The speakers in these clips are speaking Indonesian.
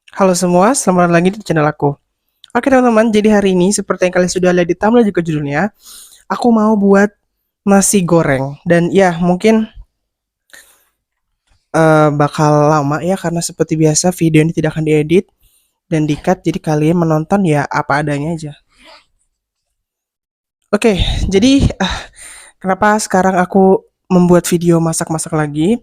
Halo semua, selamat datang lagi di channel aku. Oke teman-teman, jadi hari ini seperti yang kalian sudah lihat di thumbnail juga judulnya, aku mau buat nasi goreng. Dan ya, mungkin bakal lama ya karena seperti biasa video ini tidak akan diedit dan di-cut, jadi kalian menonton ya apa adanya aja. Oke, jadi kenapa sekarang aku membuat video masak-masak lagi?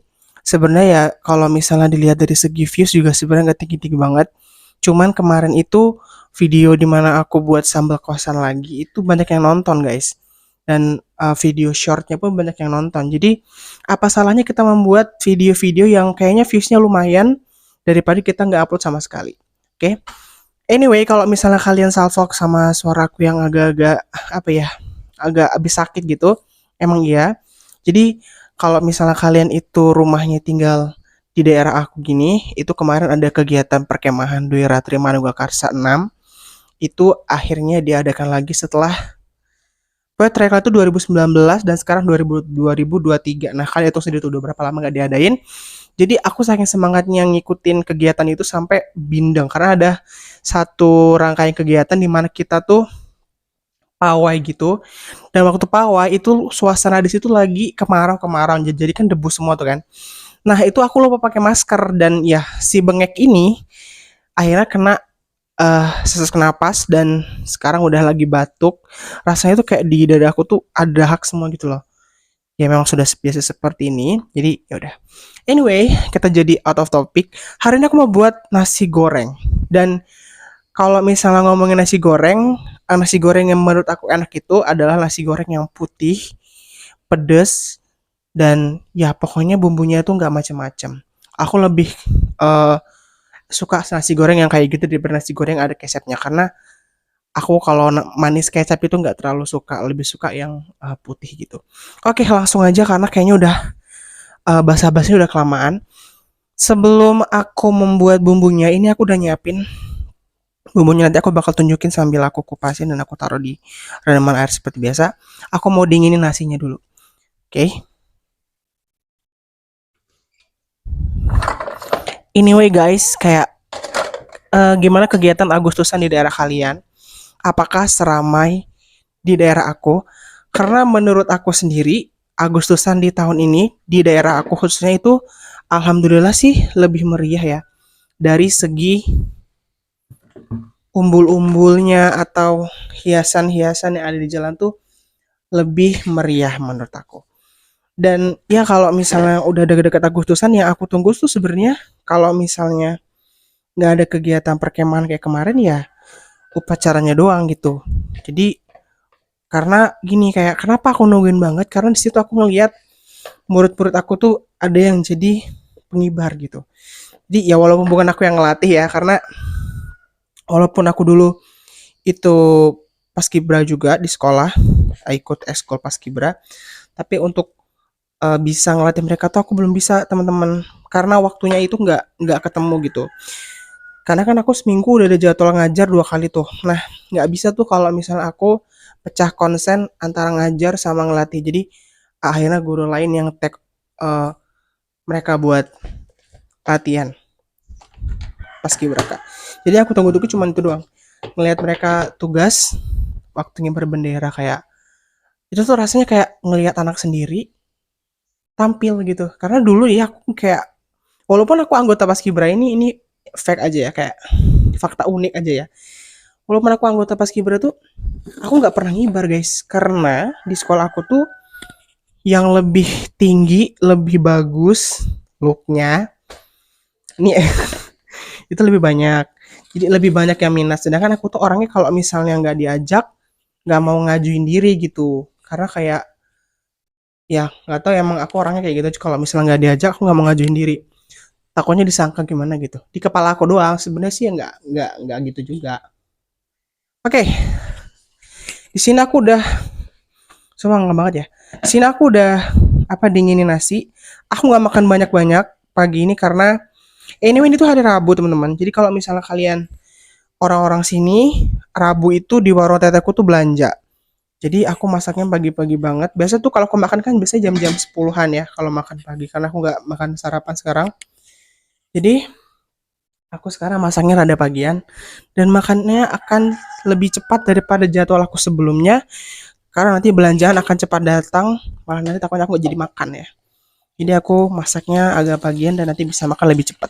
Sebenarnya ya kalau misalnya dilihat dari segi views juga sebenarnya nggak tinggi-tinggi banget. Cuman kemarin itu video dimana aku buat sambal kosan lagi itu banyak yang nonton guys. Dan video shortnya pun banyak yang nonton. Jadi apa salahnya kita membuat video-video yang kayaknya viewsnya lumayan daripada kita nggak upload sama sekali. Oke? Anyway, kalau misalnya kalian salfok sama suaraku yang agak-agak apa ya, agak habis sakit gitu, emang iya. Jadi kalau misalnya kalian itu rumahnya tinggal di daerah aku gini, itu kemarin ada kegiatan perkemahan Dwi Ratri Manugakarsa 6, itu akhirnya diadakan lagi setelah terakhir itu 2019 dan sekarang 2023. Nah, kalian itu sendiri tuh udah berapa lama gak diadain. Jadi aku saking semangatnya ngikutin kegiatan itu sampai bindeng karena ada satu rangkaian kegiatan di mana kita tuh pawai gitu. Dan waktu pawai itu suasana di situ lagi kemarau-kemarau. Jadi kan debu semua tuh kan. Nah, itu aku lupa pakai masker dan ya si bengek ini akhirnya kena sesak napas dan sekarang udah lagi batuk. Rasanya tuh kayak di dada aku tuh ada hak semua gitu loh. Ya memang sudah biasa seperti ini. Jadi ya udah. Anyway, kita jadi out of topic. Hari ini aku mau buat nasi goreng. Dan kalau misalnya ngomongin nasi goreng yang menurut aku enak itu adalah nasi goreng yang putih, pedes, dan ya pokoknya bumbunya itu nggak macam-macam. Aku lebih eh, suka nasi goreng yang kayak gitu daripada nasi goreng yang ada kecapnya karena aku kalau manis kecap itu nggak terlalu suka, lebih suka yang putih gitu. Oke, langsung aja karena kayaknya udah basa-basi udah kelamaan. Sebelum aku membuat bumbunya, ini aku udah nyiapin bumbunya, nanti aku bakal tunjukin sambil aku kupasin dan aku taruh di rendaman air seperti biasa. Aku mau dinginin nasinya dulu. Oke. Anyway guys, kayak gimana kegiatan Agustusan di daerah kalian? Apakah seramai di daerah aku? Karena menurut aku sendiri, Agustusan di tahun ini di daerah aku khususnya itu alhamdulillah sih lebih meriah ya. Dari segi umbul-umbulnya atau hiasan-hiasan yang ada di jalan tuh lebih meriah menurut aku. Dan ya kalau misalnya udah deket-deket Agustusan yang aku tunggu tuh sebenarnya kalau misalnya nggak ada kegiatan perkemahan kayak kemarin ya upacaranya doang gitu. Jadi karena gini kayak kenapa aku nungguin banget karena di situ aku ngeliat murid-murid aku tuh ada yang jadi pengibar gitu. Jadi ya walaupun bukan aku yang ngelatih ya karena walaupun aku dulu itu paskibra juga di sekolah, ikut ekskul paskibra, tapi untuk bisa ngelatih mereka tuh aku belum bisa teman-teman karena waktunya itu nggak ketemu gitu. Karena kan aku seminggu udah ada jadwal ngajar 2 kali tuh. Nah, nggak bisa tuh kalau misalnya aku pecah konsen antara ngajar sama ngelatih. Jadi akhirnya guru lain yang tag eh, mereka buat latihan paskibraka. Jadi aku tunggu-tunggu cuma itu doang. Ngelihat mereka tugas waktunya berbendera kayak itu tuh rasanya kayak ngelihat anak sendiri tampil gitu. Karena dulu ya aku kayak walaupun aku anggota paskibra ini fact aja ya kayak fakta unik aja ya. Walaupun aku anggota paskibra tuh aku nggak pernah ngibar guys karena di sekolah aku tuh yang lebih tinggi lebih bagus looknya ini itu lebih banyak, jadi lebih banyak yang minat sedangkan aku tuh orangnya kalau misalnya nggak diajak nggak mau ngajuin diri gitu karena kayak ya nggak tahu emang aku orangnya kayak gitu kalau misalnya nggak diajak aku nggak mau ngajuin diri takutnya disangka gimana gitu di kepala aku doang sebenarnya sih ya nggak gitu juga. Oke, di sini aku udah semangat banget ya. Di sini aku udah dinginin nasi. Aku nggak makan banyak-banyak pagi ini karena anyway ini tuh hari Rabu teman-teman. Jadi kalau misalnya kalian orang-orang sini Rabu itu di warung teteku tuh belanja. Jadi aku masaknya pagi-pagi banget. Biasa tuh kalau aku makan kan biasanya jam-jam 10-an ya kalau makan pagi karena aku nggak makan sarapan sekarang. Jadi Aku sekarang masaknya rada pagian dan makannya akan lebih cepat daripada jadwal aku sebelumnya karena nanti belanjaan akan cepat datang, malah nanti takutnya aku nggak jadi makan ya. Jadi aku masaknya agak pagian dan nanti bisa makan lebih cepat.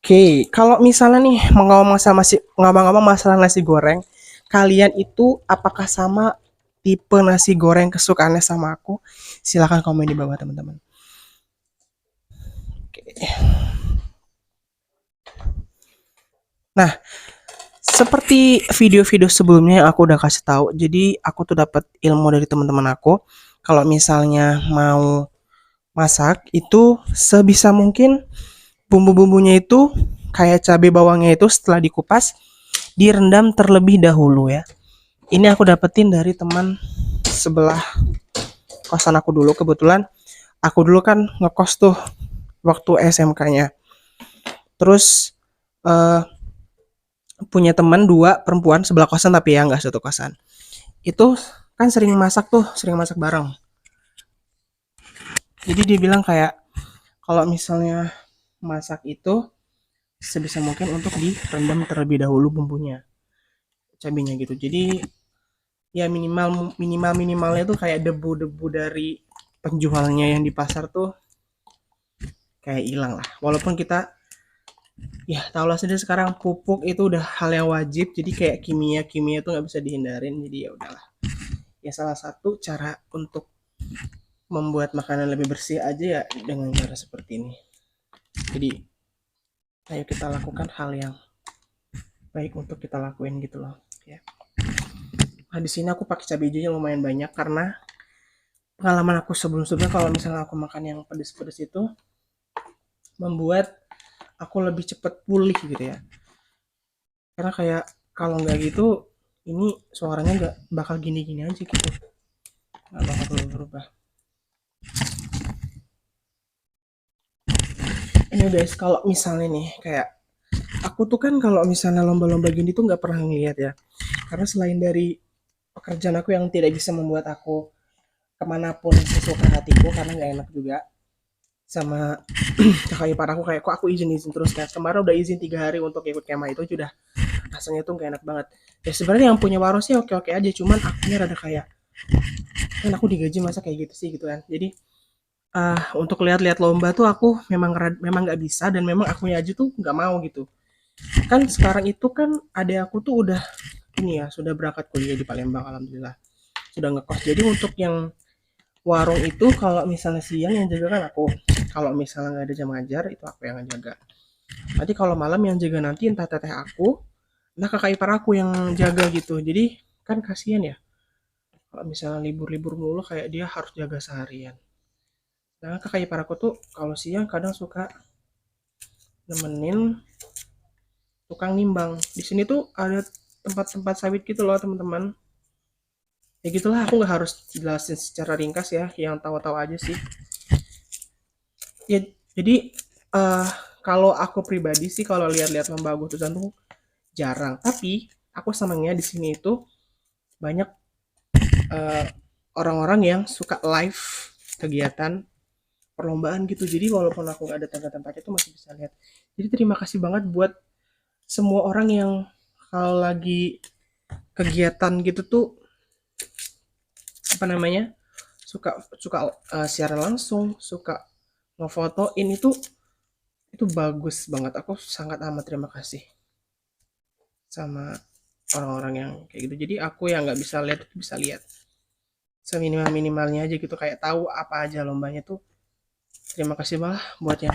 Oke, kalau misalnya nih ngomong-ngomong masalah nasi goreng, kalian itu apakah sama tipe nasi goreng kesukaannya sama aku? Silahkan komen di bawah teman-teman. Oke. Nah, seperti video-video sebelumnya yang aku udah kasih tahu, jadi aku tuh dapat ilmu dari teman-teman aku. Kalau misalnya mau masak itu sebisa mungkin bumbu-bumbunya itu kayak cabai bawangnya itu setelah dikupas direndam terlebih dahulu ya. Ini aku dapetin dari teman sebelah kosan aku dulu. Kebetulan aku dulu kan ngekos tuh waktu SMK-nya. Terus eh, punya teman dua perempuan sebelah kosan tapi ya nggak satu kosan. Itu kan sering masak bareng. Jadi dia bilang kayak kalau misalnya masak itu sebisa mungkin untuk direndam terlebih dahulu bumbunya, cabenya gitu. Jadi ya minimalnya tuh kayak debu-debu dari penjualnya yang di pasar tuh kayak hilang lah. Walaupun kita ya tau lah sendiri sekarang pupuk itu udah hal yang wajib, jadi kayak kimia tuh nggak bisa dihindarin. Jadi ya udahlah. Ya salah satu cara untuk membuat makanan lebih bersih aja ya dengan cara seperti ini. Jadi ayo kita lakukan hal yang baik untuk kita lakuin gitu loh ya. Nah di sini aku pakai cabai hijaunya lumayan banyak karena pengalaman aku sebelum-sebelumnya kalau misalnya aku makan yang pedes-pedes itu membuat aku lebih cepat pulih gitu ya. Karena kayak kalau nggak gitu ini suaranya nggak bakal gini-gini aja gitu. Nggak bakal berubah. Ini guys, kalau misalnya nih kayak aku tuh kan kalau misalnya lomba-lomba gini tuh nggak pernah ngeliat ya. Karena selain dari pekerjaan aku yang tidak bisa membuat aku kemanapun sesuka hatiku karena nggak enak juga sama kakak ipar aku kayak kok aku izin terus kan kemarin udah izin 3 hari untuk ikut kemah itu sudah rasanya tuh gak enak banget ya sebenarnya yang punya warung sih oke aja cuman akunya rada kayak kan aku digaji masa kayak gitu sih gitu kan jadi untuk lihat-lihat lomba tuh aku memang nggak bisa dan memang akunya aja tuh nggak mau gitu kan sekarang itu kan ada aku tuh udah ini ya sudah berangkat kuliah di Palembang alhamdulillah sudah ngekos jadi untuk yang warung itu kalau misalnya siang yang jaga kan aku kalau misalnya nggak ada jam ngajar itu aku yang jaga nanti kalau malam yang jaga nanti entah teteh aku nah kakak ipar aku yang jaga gitu jadi kan kasihan ya kalau misalnya libur-libur mulu kayak dia harus jaga seharian nah kakak ipar aku tuh kalau siang kadang suka nemenin tukang nimbang di sini tuh ada tempat-tempat sawit gitu loh teman-teman ya gitulah aku nggak harus jelasin secara ringkas ya yang tahu-tahu aja sih ya jadi eh kalau aku pribadi sih kalau lihat-lihat lomba Agustusan tuh jarang tapi aku senangnya di sini itu banyak eh, orang-orang yang suka live kegiatan perlombaan gitu jadi walaupun aku nggak ada tempat-tempatnya tuh masih bisa lihat jadi terima kasih banget buat semua orang yang kalau lagi kegiatan gitu tuh apa namanya suka suka siaran langsung suka ngefotoin itu bagus banget aku sangat amat terima kasih sama orang-orang yang kayak gitu jadi aku yang nggak bisa lihat itu bisa lihat seminimal minimalnya aja gitu kayak tahu apa aja lombanya tuh terima kasih banget buat yang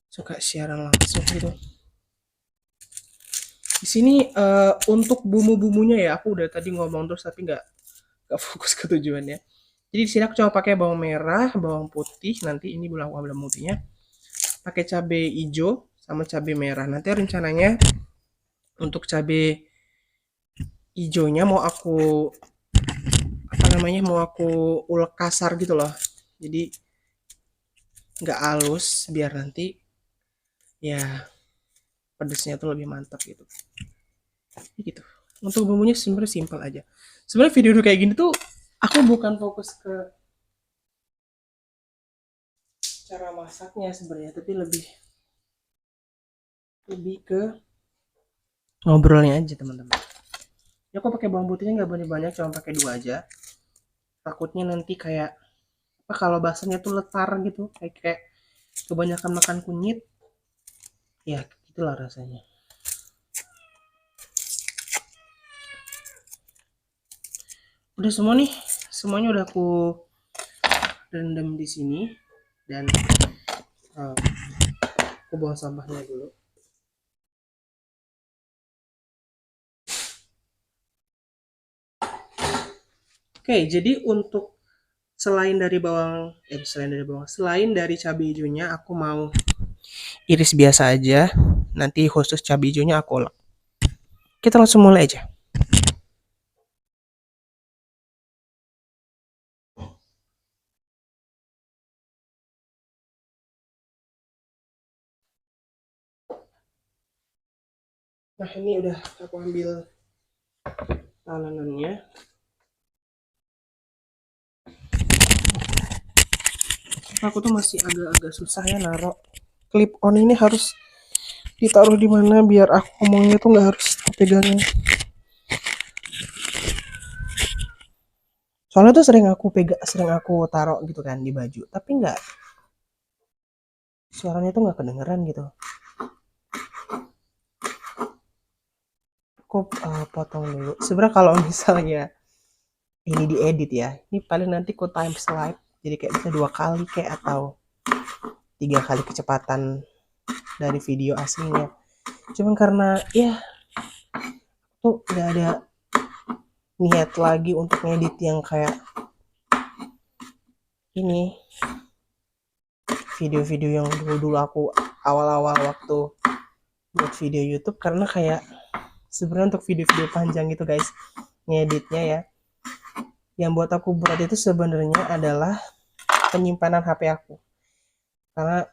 suka siaran langsung gitu di sini untuk bumbu-bumbunya ya aku udah tadi ngomong terus tapi nggak fokus ke tujuannya jadi di sini aku cuma pakai bawang merah bawang putih nanti ini bawang putihnya pakai cabai hijau sama cabai merah nanti rencananya untuk cabai hijaunya mau aku apa namanya mau aku ulek kasar gitu loh jadi nggak halus biar nanti ya pedesnya tuh lebih mantap gitu gitu untuk bumbunya sebenarnya simpel aja sebenarnya video kayak gini tuh aku bukan fokus ke cara masaknya sebenarnya tapi lebih lebih ke ngobrolnya aja teman-teman. Ya aku pakai bawang putihnya nggak banyak-banyak, cuma pakai 2 aja. Takutnya nanti kayak apa kalau bahasanya tuh letar gitu, kayak kebanyakan makan kunyit. Ya, itulah rasanya. Udah semua nih, semuanya udah aku rendam di sini dan aku buang sampahnya dulu. Oke, jadi untuk selain dari cabai hijaunya aku mau iris biasa aja. Nanti khusus cabai hijaunya aku ulek. Kita langsung mulai aja. Nah, ini udah aku ambil talenannya. Aku tuh masih agak-agak susah ya naruh clip on ini, harus ditaruh di mana biar aku ngomongnya tuh nggak harus pegangin. Soalnya tuh sering aku taruh gitu kan di baju, tapi nggak, suaranya tuh nggak kedengeran gitu. Aku potong dulu. Sebenarnya kalau misalnya ini diedit ya, ini paling nanti ku time slide, jadi kayak bisa 2 kali kayak atau 3 kali kecepatan dari video aslinya. Cuman karena ya tuh nggak ada niat lagi untuk ngedit yang kayak ini, video-video yang dulu aku awal-awal waktu buat video YouTube, karena kayak sebenarnya untuk video-video panjang gitu guys, ngeditnya ya, yang buat aku berat itu sebenarnya adalah penyimpanan HP aku. Karena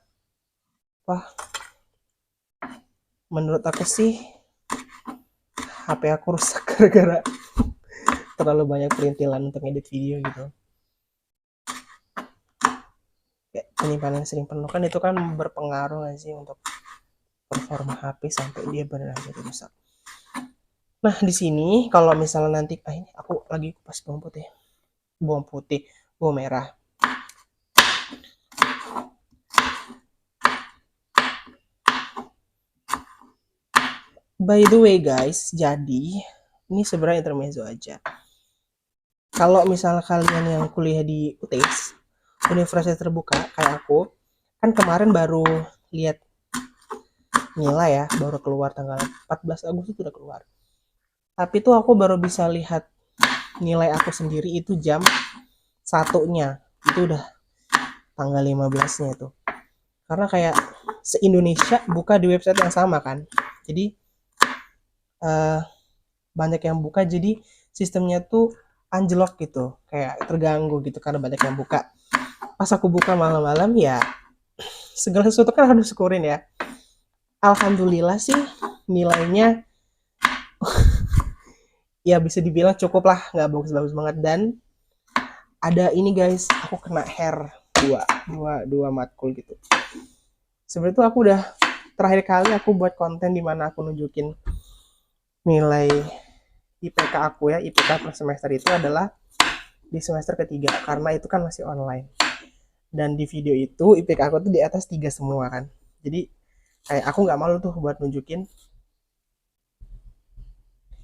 wah, menurut aku sih HP aku rusak gara-gara terlalu banyak perintilan untuk edit video gitu. Kayak penyimpanan sering penuh kan, itu kan berpengaruh gak sih untuk performa HP sampai dia benar-benar jadi rusak. Nah, di sini kalau misalnya nanti ini aku lagi kupas bawang putih, bawang merah. By the way guys, jadi ini sebenarnya intermezzo aja. Kalau misalnya kalian yang kuliah di UTS, Universitas Terbuka kayak aku, kan kemarin baru lihat nilai ya, baru keluar tanggal 14 Agustus sudah keluar. Tapi tuh aku baru bisa lihat nilai aku sendiri itu jam 1-nya. Itu udah tanggal 15-nya itu. Karena kayak se-Indonesia buka di website yang sama kan. Jadi banyak yang buka, jadi sistemnya tuh anjlok gitu, kayak terganggu gitu karena banyak yang buka. Pas aku buka malam-malam ya, segala sesuatu kan harus syukurin ya. Alhamdulillah sih nilainya ya bisa dibilang cukup lah, nggak bagus-bagus banget. Dan ada ini guys, aku kena hair dua matkul gitu. Sebenarnya tuh aku udah terakhir kali aku buat konten di mana aku nunjukin nilai IPK aku ya, IPK per semester itu adalah di semester ketiga, karena itu kan masih online. Dan di video itu IPK aku tuh di atas 3 semua kan. Jadi kayak aku nggak malu tuh buat nunjukin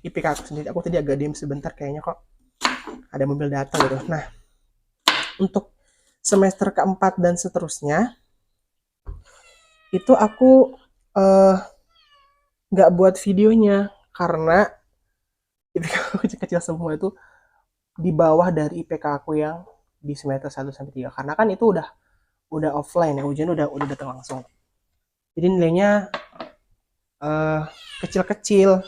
IPK aku sendiri. Aku tadi agak diem sebentar, kayaknya kok ada mobil datang gitu. Nah, untuk semester keempat dan seterusnya itu aku nggak buat videonya karena IPK aku kecil-kecil semua, itu di bawah dari IPK aku yang di semester 1 sampai 3, karena kan itu udah offline ya, ujian udah datang langsung. Jadi nilainya kecil-kecil.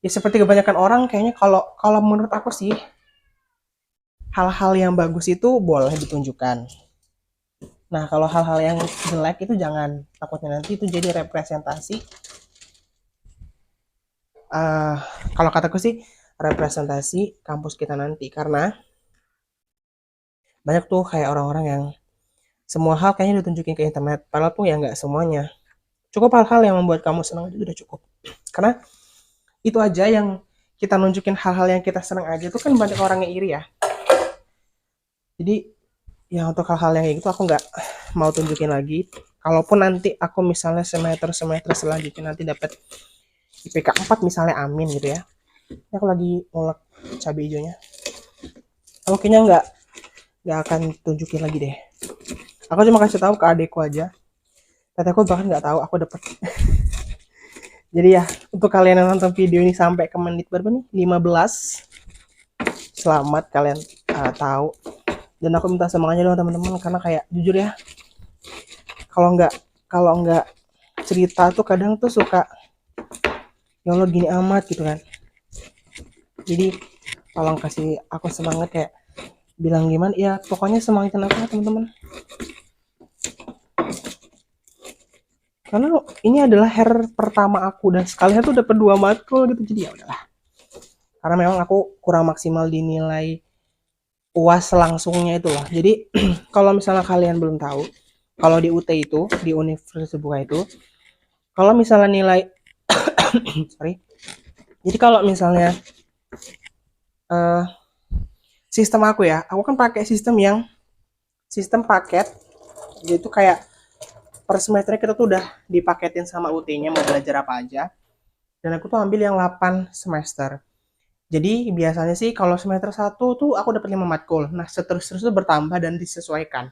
Ya seperti kebanyakan orang kayaknya, kalau menurut aku sih hal-hal yang bagus itu boleh ditunjukkan. Nah, kalau hal-hal yang jelek itu jangan, takutnya nanti itu jadi representasi kalau kataku sih representasi kampus kita nanti, karena banyak tuh kayak orang-orang yang semua hal kayaknya ditunjukin ke internet, padahal tuh ya nggak semuanya. Cukup hal-hal yang membuat kamu senang itu udah cukup. Karena itu aja yang kita nunjukin hal-hal yang kita senang aja itu kan banyak orang yang iri ya. Jadi ya untuk hal-hal yang kayak gitu aku nggak mau tunjukin lagi. Kalaupun nanti aku misalnya semester selanjutnya nanti dapat IPK 4 misalnya, amin gitu ya. Ini aku lagi ngolek cabai hijaunya. Aku kayaknya nggak akan tunjukin lagi deh. Aku cuma kasih tahu ke adekku aja. Tapi aku bahkan nggak tahu aku dapet. Jadi ya, untuk kalian yang nonton video ini sampai ke menit berapa nih? 15. Selamat kalian tahu. Dan aku minta semangatnya dong teman-teman, karena kayak jujur ya, kalau nggak cerita tuh kadang tuh suka ya Allah gini amat gitu kan. Jadi tolong kasih aku semangat, kayak bilang gimana ya, pokoknya semangatin aku teman-teman. Karena ini adalah hair pertama aku dan sekalian tuh dapat 2 matkul gitu, jadi ya udahlah. Karena memang aku kurang maksimal dinilai UAS langsungnya itu loh. Jadi kalau misalnya kalian belum tahu, kalau di UT itu, di Universitas Terbuka itu, kalau misalnya nilai sorry. Jadi kalau misalnya uh, sistem aku ya, aku kan pakai sistem paket, jadi itu kayak per semesternya kita tuh udah dipaketin sama UT-nya mau belajar apa aja. Dan aku tuh ambil yang 8 semester. Jadi biasanya sih kalau semester 1 tuh aku dapat 5 matkul. Nah, seterus-terus itu bertambah dan disesuaikan.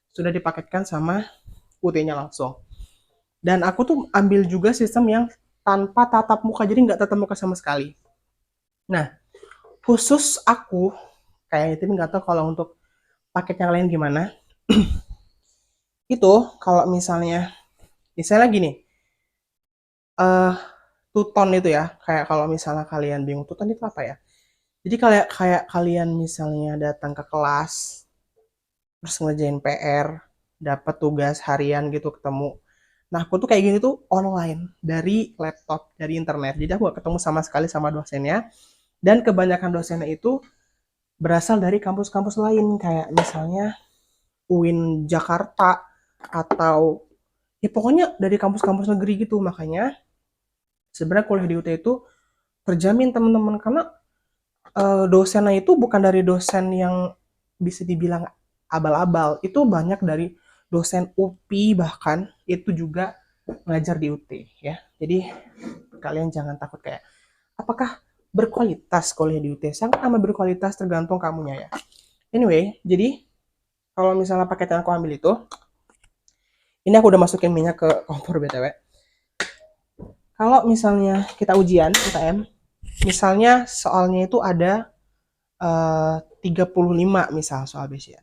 Sudah dipaketkan sama UT-nya langsung. Dan aku tuh ambil juga sistem yang tanpa tatap muka, jadi nggak tatap muka sama sekali. Nah, khusus aku, kayak itu nggak tahu kalau untuk paket yang lain gimana. Itu kalau misalnya gini, tuton itu ya, kayak kalau misalnya kalian bingung tuton itu apa ya? Jadi kayak kalian misalnya datang ke kelas, terus ngerjain PR, dapat tugas harian gitu ketemu. Nah, aku tuh kayak gini tuh online dari laptop, dari internet. Jadi aku gak ketemu sama sekali sama dosennya. Dan kebanyakan dosennya itu berasal dari kampus-kampus lain, kayak misalnya UIN Jakarta atau ya pokoknya dari kampus-kampus negeri gitu. Makanya sebenarnya kuliah di UT itu terjamin teman-teman, karena dosennya itu bukan dari dosen yang bisa dibilang abal-abal, itu banyak dari dosen UPI, bahkan itu juga ngajar di UT ya. Jadi kalian jangan takut kayak apakah berkualitas kuliah di UT, sangat amat berkualitas tergantung kamunya ya. Anyway, jadi kalau misalnya paket yang aku ambil itu, ini aku udah masukin minyak ke kompor BTW. Kalau misalnya kita ujian UTM, misalnya soalnya itu ada 35 misal soal basic ya.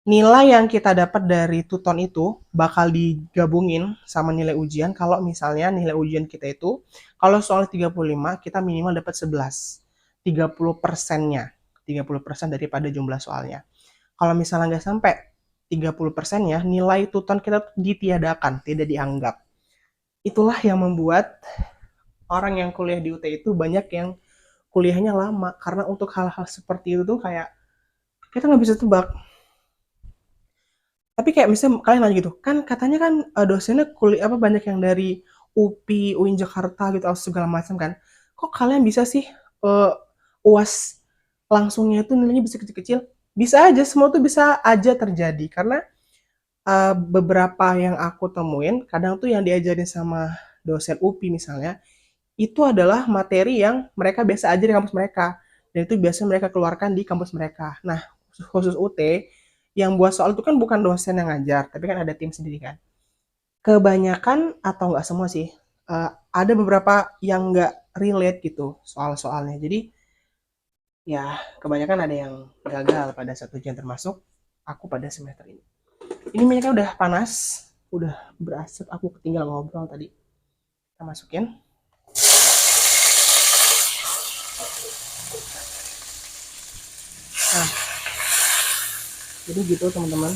Nilai yang kita dapat dari tuton itu bakal digabungin sama nilai ujian. Kalau misalnya nilai ujian kita itu, kalau soal 35, kita minimal dapat 11. 30%-nya. 30% daripada jumlah soalnya. Kalau misalnya nggak sampai 30%-nya, nilai tuton kita ditiadakan, tidak dianggap. Itulah yang membuat orang yang kuliah di UT itu banyak yang kuliahnya lama. Karena untuk hal-hal seperti itu tuh kayak kita nggak bisa tebak. Tapi kayak misalnya kalian nanya gitu, kan katanya kan dosennya kuliah apa banyak yang dari UPI, UIN Jakarta gitu atau segala macam kan. Kok kalian bisa sih UAS langsungnya itu nilainya bisa kecil-kecil? Bisa aja, semua tuh bisa aja terjadi karena beberapa yang aku temuin kadang tuh yang diajarin sama dosen UPI misalnya itu adalah materi yang mereka biasa aja di kampus mereka dan itu biasa mereka keluarkan di kampus mereka. Nah, khusus UT yang buat soal itu kan bukan dosen yang ngajar, tapi kan ada tim sendiri kan. Kebanyakan atau nggak semua sih, ada beberapa yang nggak relate gitu soal-soalnya. Jadi ya kebanyakan ada yang gagal pada satu ujian, termasuk aku pada semester ini. Ini minyaknya udah panas, udah berasap. Aku ketinggalan ngobrol tadi. Kita masukin. Nah, jadi gitu teman-teman.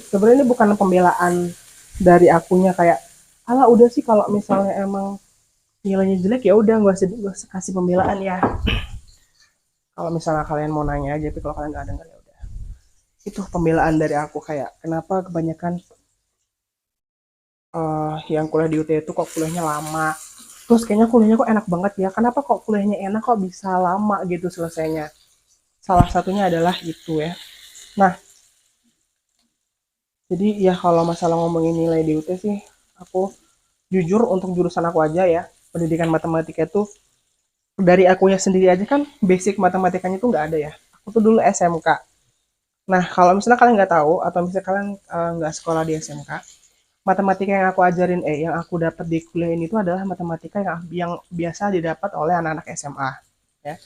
Sebenarnya ini bukan pembelaan dari akunya kayak, alah udah sih kalau misalnya emang nilainya jelek ya udah nggak usah kasih pembelaan ya. Kalau misalnya kalian mau nanya aja, tapi kalau kalian nggak dengar ya udah. Itu pembelaan dari aku, kayak kenapa kebanyakan yang kuliah di UT itu kok kuliahnya lama. Terus kayaknya kuliahnya kok enak banget ya. Kenapa kok kuliahnya enak kok bisa lama gitu selesainya? Salah satunya adalah itu ya. Nah, jadi ya kalau masalah ngomongin nilai di UT sih, aku jujur untuk jurusan aku aja ya, pendidikan matematika itu dari akunya sendiri aja kan basic matematikanya tuh nggak ada ya. Aku tuh dulu SMK. Nah, kalau misalnya kalian nggak tahu atau misalnya kalian nggak sekolah di SMK, matematika yang aku ajarin, yang aku dapat di kuliah ini tuh adalah matematika yang biasa didapat oleh anak-anak SMA. Ya.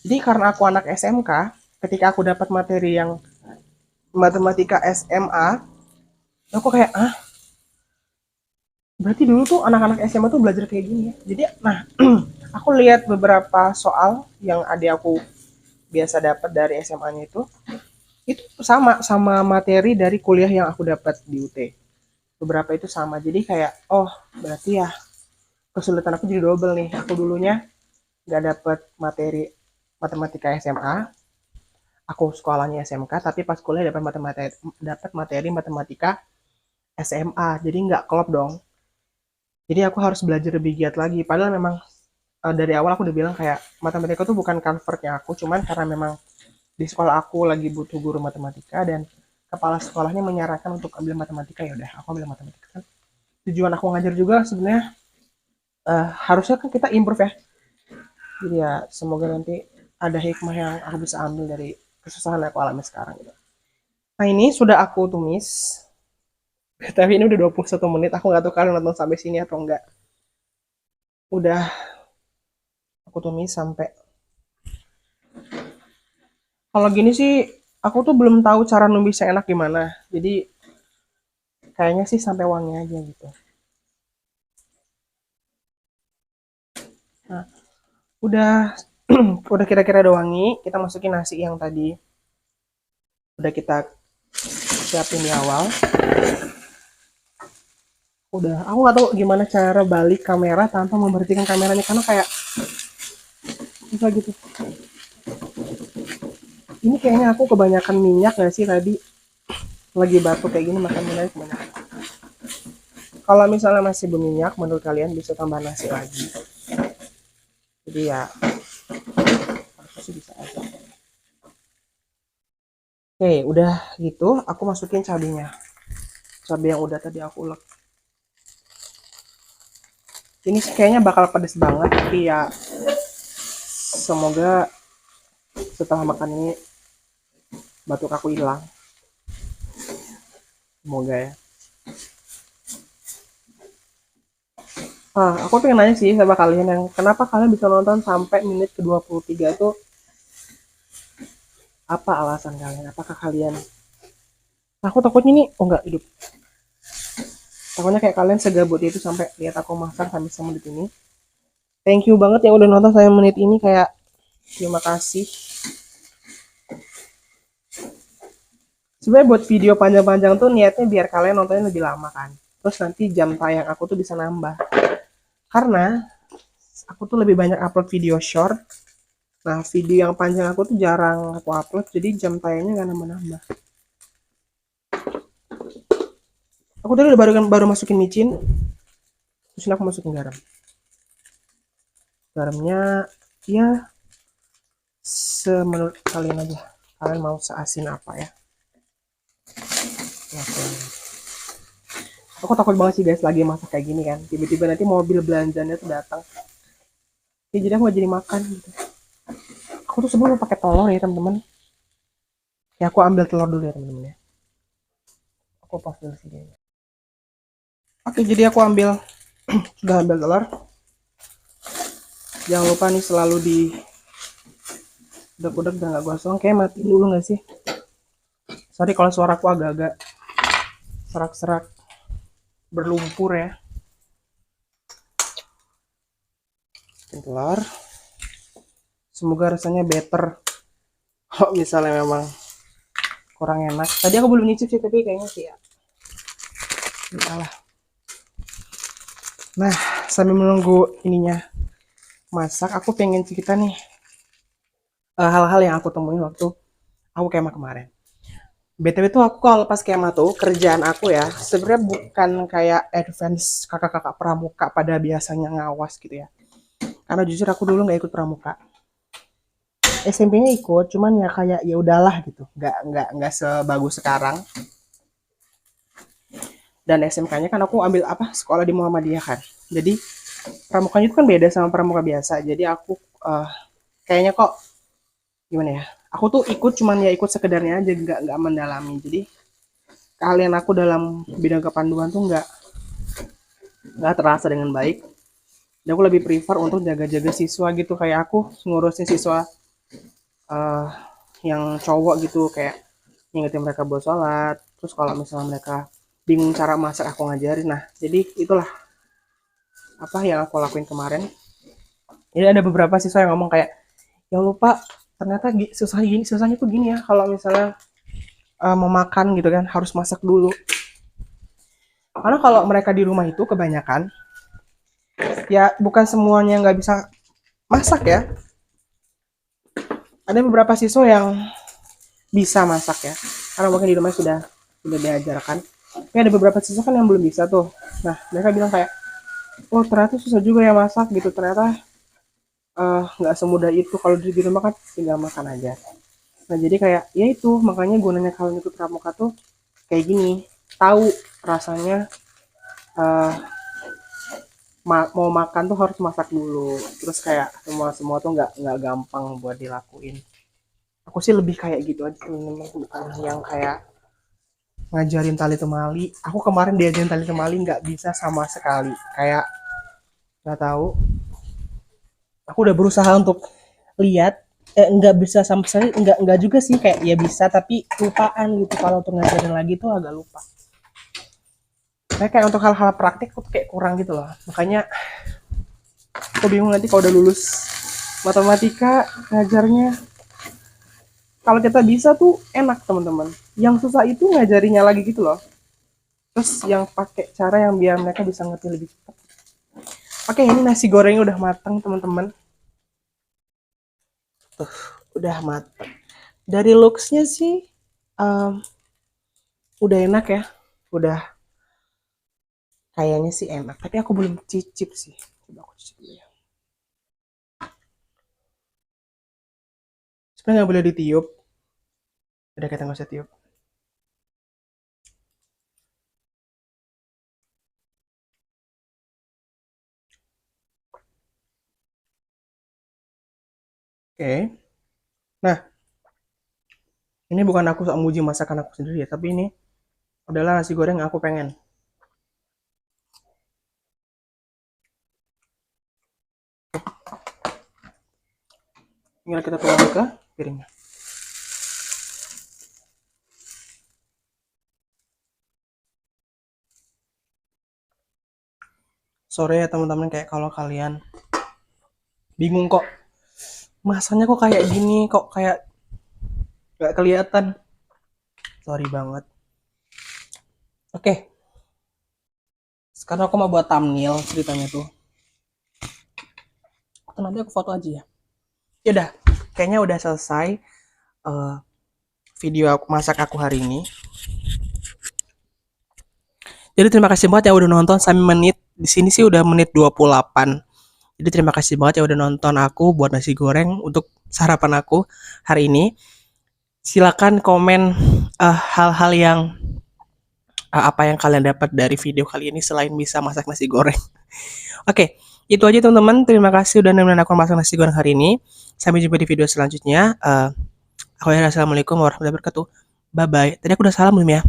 Jadi karena aku anak SMK, ketika aku dapat materi yang matematika SMA, aku kayak, berarti dulu tuh anak-anak SMA tuh belajar kayak gini ya. Jadi, nah, aku lihat beberapa soal yang adik aku biasa dapat dari SMA-nya itu sama sama materi dari kuliah yang aku dapat di UT. Beberapa itu sama. Jadi kayak, oh berarti ya kesulitan aku jadi double nih. Aku dulunya nggak dapat materi matematika SMA, aku sekolahnya SMK, tapi pas kuliah dapat materi matematika SMA. Jadi nggak klop dong. Jadi aku harus belajar lebih giat lagi. Padahal memang dari awal aku udah bilang kayak matematika tuh bukan comfortnya aku, cuman karena memang di sekolah aku lagi butuh guru matematika dan kepala sekolahnya menyarankan untuk ambil matematika, ya udah aku ambil matematika kan. Tujuan aku ngajar juga sebenarnya harusnya kan kita improve ya. Jadi ya semoga nanti ada hikmah yang aku bisa ambil dari kesusahan yang aku alami sekarang gitu. Nah ini sudah aku tumis. Tapi ini udah 21 menit. Aku nggak tahu kalian nonton sampai sini atau enggak. Udah aku tumis sampai. Kalau gini sih, aku tuh belum tahu cara numis yang enak gimana. Jadi kayaknya sih sampai wangi aja gitu. Nah, udah udah kira-kira ada wangi. Kita masukin nasi yang tadi udah kita siapin di awal. Udah, aku nggak tahu gimana cara balik kamera tanpa memperhatikan kameranya karena kayak bisa gitu. Ini kayaknya aku kebanyakan minyak gak sih tadi, lagi batuk kayak gini makan minyak kebanyakan. Kalau misalnya masih berminyak menurut kalian bisa tambah nasi lagi. Jadi ya harusnya sih bisa aja. Oke, udah gitu aku masukin cabenya. Cabai yang udah tadi aku ulek. Ini kayaknya bakal pedes banget tapi ya semoga setelah makan ini batuk aku hilang. Semoga ya. Aku pengen nanya sih sama kalian yang kenapa kalian bisa nonton sampai menit ke 23 itu, apa alasan kalian? Apakah kalian aku takutnya nih, oh enggak hidup. Takutnya kayak kalian segabut itu sampai lihat aku masak sampai semenit ini. Thank you banget yang udah nonton sampai menit ini, kayak terima kasih. Sebenarnya buat video panjang-panjang tuh niatnya biar kalian nontonnya lebih lama kan. Terus nanti jam tayang aku tuh bisa nambah. Karena aku tuh lebih banyak upload video short. Nah, video yang panjang aku tuh jarang aku upload, jadi jam tayangnya nggak nambah-nambah. Aku tadi udah baru masukin micin, terus aku masukin garam. Garamnya ya semenurut kalian aja. Kalian mau seasin apa ya? Aku takut banget sih guys lagi masak kayak gini kan. Tiba-tiba nanti mobil belanjanya tuh datang. Ya, jadi aku gak jadi makan gitu. Aku tuh sebelum pakai telur ya teman-teman. Ya aku ambil telur dulu ya teman-teman ya. Aku pause dulu sih kayaknya. Oke, jadi aku sudah ambil telur. Jangan lupa nih selalu di udah gak gosong. Kayak matiin dulu gak sih? Sorry kalau suaraku agak-agak serak-serak berlumpur ya. Telur. Semoga rasanya better. Kalau misalnya memang kurang enak. Tadi aku belum nyicip sih tapi kayaknya sih ya. Salah. Nah, sambil menunggu ininya masak, aku pengen cerita nih hal-hal yang aku temuin waktu aku kemah kemarin. BTW tuh aku kalau pas skema tuh kerjaan aku ya sebenarnya bukan kayak advance kakak-kakak pramuka pada biasanya ngawas gitu ya. Karena jujur aku dulu nggak ikut pramuka. SMP-nya ikut, cuman ya kayak ya udahlah gitu, nggak sebagus sekarang. Dan SMK-nya kan aku ambil apa sekolah di Muhammadiyah kan. Jadi pramukanya itu kan beda sama pramuka biasa. Jadi aku kayaknya kok gimana ya? Aku tuh ikut cuman ya ikut sekedarnya aja, nggak mendalami. Jadi kalian aku dalam bidang kepanduan tuh nggak terasa dengan baik. Dan aku lebih prefer untuk jaga-jaga siswa gitu, kayak aku ngurusin siswa eh, yang cowok gitu, kayak ngingetin mereka buat sholat. Terus kalau misalnya mereka bingung cara masak aku ngajarin. Nah jadi itulah apa yang aku lakuin kemarin. Jadi ada beberapa siswa yang ngomong kayak, ya lupa ternyata susahnya tuh gini ya, kalau misalnya mau makan gitu kan harus masak dulu. Karena kalau mereka di rumah itu kebanyakan ya bukan semuanya nggak bisa masak ya. Ada beberapa siswa yang bisa masak ya, karena mungkin di rumah sudah diajarkan. Tapi ada beberapa siswa kan yang belum bisa tuh. Nah mereka bilang kayak, oh ternyata susah juga ya masak gitu. Ternyata nggak semudah itu, kalau di rumah kan tinggal makan aja. Nah jadi kayak ya itu makanya gunanya kalian ikut pramuka tuh kayak gini, tahu rasanya eh, mau makan tuh harus masak dulu. Terus kayak semua tuh nggak gampang buat dilakuin. Aku sih lebih kayak gitu aja temen-temen, bukan yang kayak ngajarin tali temali. Aku kemarin diajarin tali temali nggak bisa sama sekali, kayak nggak tahu. Aku udah berusaha untuk lihat, nggak bisa sama sekali, nggak juga sih, kayak ya bisa tapi lupaan gitu. Kalau untuk ngajarin lagi tuh agak lupa. Kayak untuk hal-hal praktik tuh kayak kurang gitu loh. Makanya aku bingung nanti kalau udah lulus matematika ngajarnya. Kalau kita bisa tuh enak teman-teman. Yang susah itu ngajarinya lagi gitu loh. Terus yang pakai cara yang biar mereka bisa ngerti lebih cepat. Oke, ini nasi gorengnya udah matang teman-teman. Tuh, udah matang. Dari looks-nya sih um, udah enak ya. Udah kayaknya sih enak. Tapi aku belum cicip sih. Coba aku cicip dulu ya. Sebenarnya nggak boleh ditiup. Udah kita nggak usah tiup. Oke. Nah, ini bukan aku sok muji masakan aku sendiri ya, tapi ini adalah nasi goreng yang aku pengen. Tinggal kita tuang ke piringnya. Sore ya teman-teman, kayak kalau kalian bingung kok masanya kok kayak gini, kok kayak gak kelihatan. Sorry banget. Oke, sekarang aku mau buat thumbnail ceritanya tuh. Atau nanti aku foto aja ya. Ya udah, kayaknya udah selesai uh, video aku masak aku hari ini. Jadi terima kasih banget ya udah nonton sampai menit. Di sini sih udah menit 28. Jadi terima kasih banget ya udah nonton aku buat nasi goreng untuk sarapan aku hari ini. Silakan komen hal-hal yang apa yang kalian dapat dari video kali ini selain bisa masak nasi goreng. Oke, itu aja teman-teman. Terima kasih udah nemenin aku masak nasi goreng hari ini. Sampai jumpa di video selanjutnya. Aku ya, assalamualaikum warahmatullahi wabarakatuh. Bye bye. Tadi aku udah salam belum ya?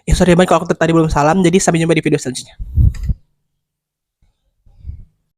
Ya sorry banget kalau aku tadi belum salam. Jadi sampai jumpa di video selanjutnya.